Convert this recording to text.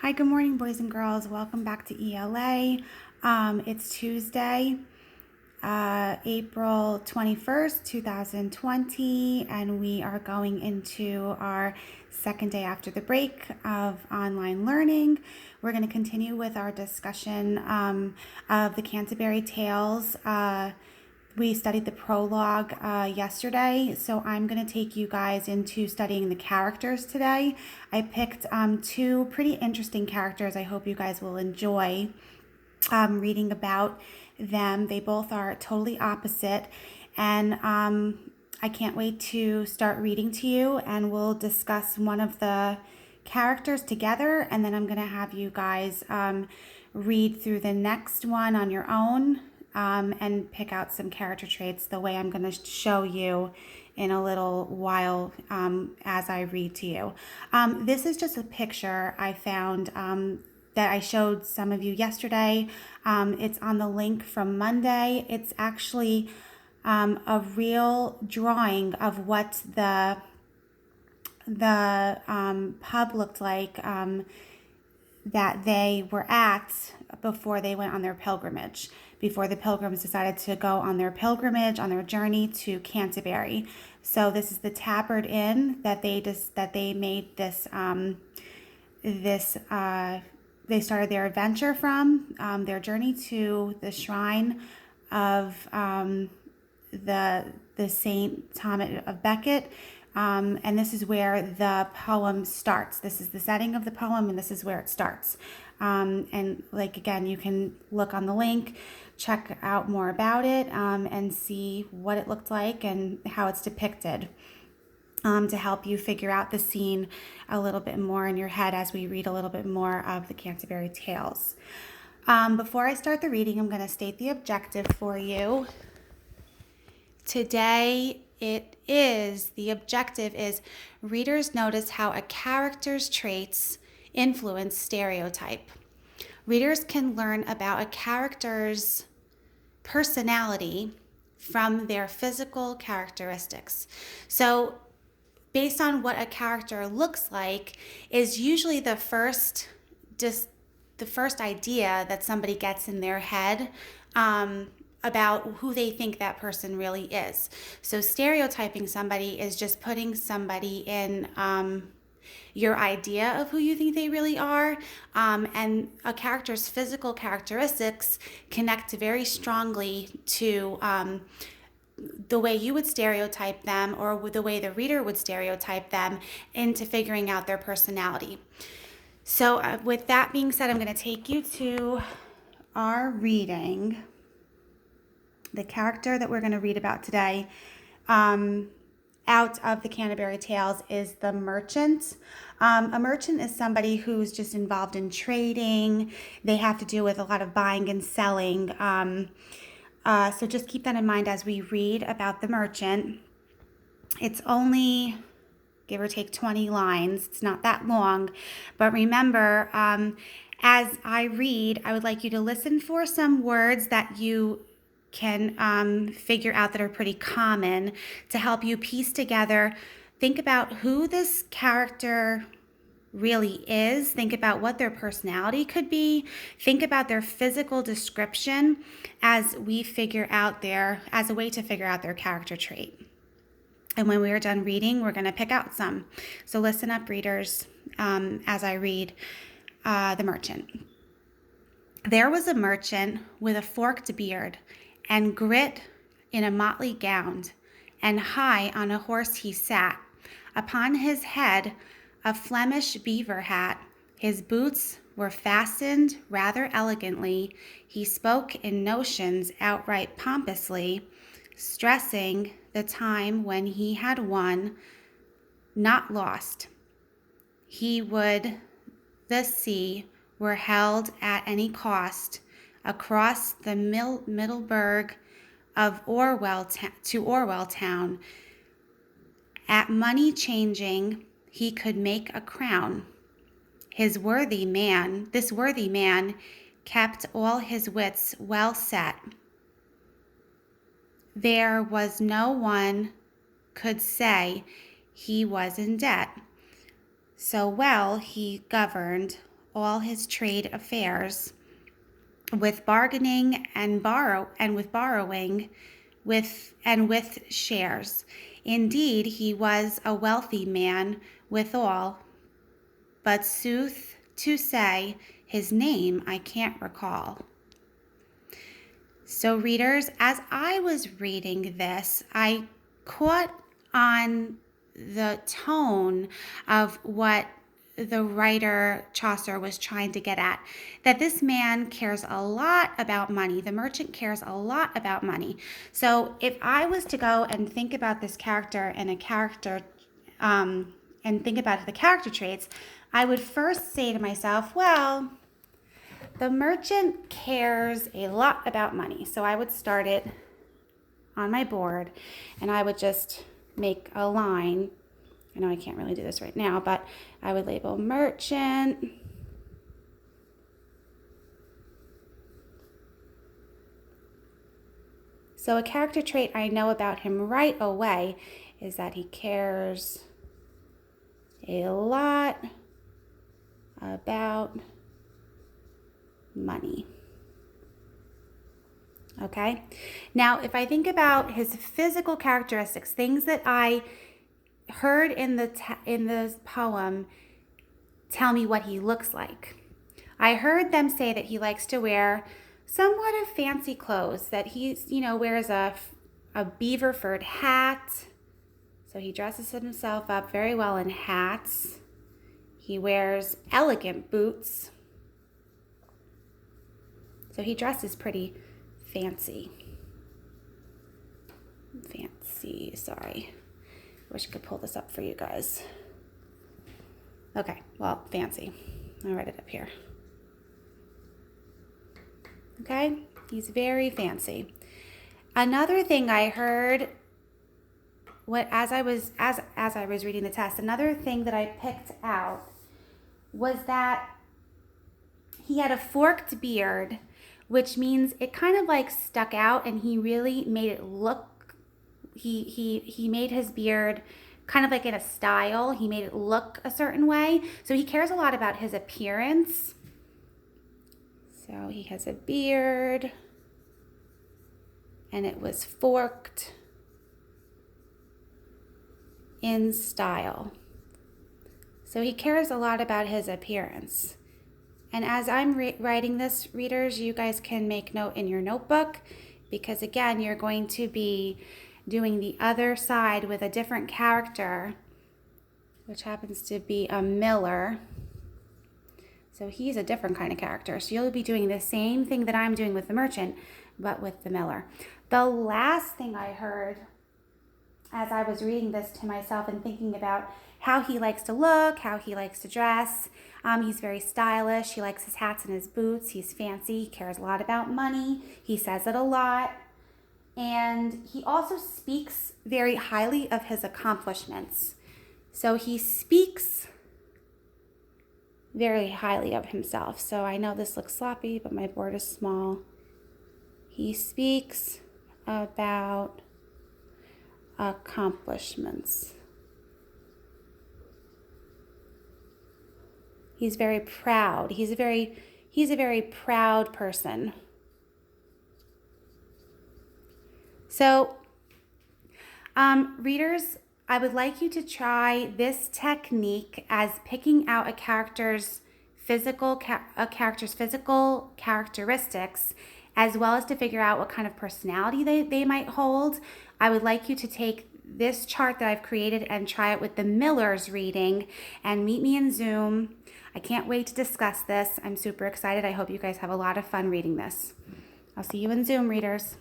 Hi, good morning, boys and girls. Welcome back to ELA. It's Tuesday, April 21st, 2020, and we are going into our second day after the break of online learning. We're going to continue with our discussion of the Canterbury Tales. We studied the prologue yesterday, so I'm going to take you guys into studying the characters today. I picked two pretty interesting characters I hope you guys will enjoy reading about them. They both are totally opposite, and I can't wait to start reading to you, and we'll discuss one of the characters together, and then I'm going to have you guys read through the next one on your own and pick out some character traits the way I'm going to show you in a little while as I read to you. This is just a picture I found that I showed some of you yesterday. It's on the link from Monday. It's actually a real drawing of what the pub looked like that they were at before they went on their pilgrimage, before the pilgrims decided to go on their pilgrimage, on their journey to Canterbury. So this is the Tabard Inn that they made this they started their adventure from, their journey to the shrine of the Saint Thomas of Becket. And this is where the poem starts. This is the setting of the poem, and this is where it starts. And like, again, you can look on the link, check out more about it, and see what it looked like and how it's depicted, to help you figure out the scene a little bit more in your head as we read a little bit more of the Canterbury Tales. Before I start the reading, I'm going to state the objective for you. Today, the objective is readers notice how a character's traits influence stereotype. Readers can learn about a character's personality from their physical characteristics. So, based on what a character looks like is usually the first idea that somebody gets in their head about who they think that person really is. So stereotyping somebody is just putting somebody in your idea of who you think they really are, and a character's physical characteristics connect very strongly to the way you would stereotype them, or the way the reader would stereotype them, into figuring out their personality. So with that being said, I'm going to take you to our reading. The character that we're going to read about today out of the Canterbury Tales is the merchant. A merchant is somebody who's just involved in trading. They have to do with a lot of buying and selling. So just keep that in mind as we read about the merchant. It's only, give or take, 20 lines. It's not that long. But remember, as I read, I would like you to listen for some words that you can figure out that are pretty common to help you piece together. Think about who this character really is. Think about what their personality could be. Think about their physical description as a way to figure out their character trait. And when we are done reading, we're going to pick out some. So listen up, readers, as I read The Merchant. There was a merchant with a forked beard and grit in a motley gown, and high on a horse he sat. Upon his head a Flemish beaver hat. His boots were fastened rather elegantly. He spoke in notions outright pompously, stressing the time when he had won, not lost. He would the sea were held at any cost, across the Middleburg of to Orwell town. At money changing, he could make a crown. This worthy man kept all his wits well set. There was no one could say he was in debt. So well he governed all his trade affairs with bargaining and borrowing with shares. Indeed, he was a wealthy man withal, but sooth to say, his name I can't recall. So readers, as I was reading this, I caught on the tone of what the writer Chaucer was trying to get at, that this man cares a lot about money. The merchant cares a lot about money. So if I was to go and think about this character and and think about the character traits, I would first say to myself, well, the merchant cares a lot about money. So I would start it on my board and I would just make a line. I know I can't really do this right now, but I would label merchant. So a character trait I know about him right away is that he cares a lot about money. Okay? Now, if I think about his physical characteristics, things that I heard in the poem tell me what he looks like. I heard them say that he likes to wear somewhat of fancy clothes, that he's, wears a beaver furred hat. So he dresses himself up very well in hats. He wears elegant boots. So he dresses pretty fancy. Sorry. Wish I could pull this up for you guys. Okay, well, fancy. I'll write it up here. Okay, he's very fancy. Another thing I heard as I was reading the test, another thing that I picked out was that he had a forked beard, which means it kind of like stuck out, and he really made it look, he made his beard kind of like in a style. He made it look a certain way. So he cares a lot about his appearance. So he has a beard and it was forked in style. So he cares a lot about his appearance. And as I'm writing this, readers, you guys can make note in your notebook, because again, you're going to be doing the other side with a different character, which happens to be a miller. So he's a different kind of character. So you'll be doing the same thing that I'm doing with the merchant, but with the miller. The last thing I heard as I was reading this to myself and thinking about how he likes to look, how he likes to dress. He's very stylish. He likes his hats and his boots. He's fancy. He cares a lot about money. He says it a lot. And he also speaks very highly of his accomplishments. So he speaks very highly of himself. So I know this looks sloppy, but my board is small. He speaks about accomplishments. He's very proud. He's a very proud person. So, readers, I would like you to try this technique as picking out a character's physical characteristics, as well as to figure out what kind of personality they might hold. I would like you to take this chart that I've created and try it with the Miller's reading and meet me in Zoom. I can't wait to discuss this. I'm super excited. I hope you guys have a lot of fun reading this. I'll see you in Zoom, readers.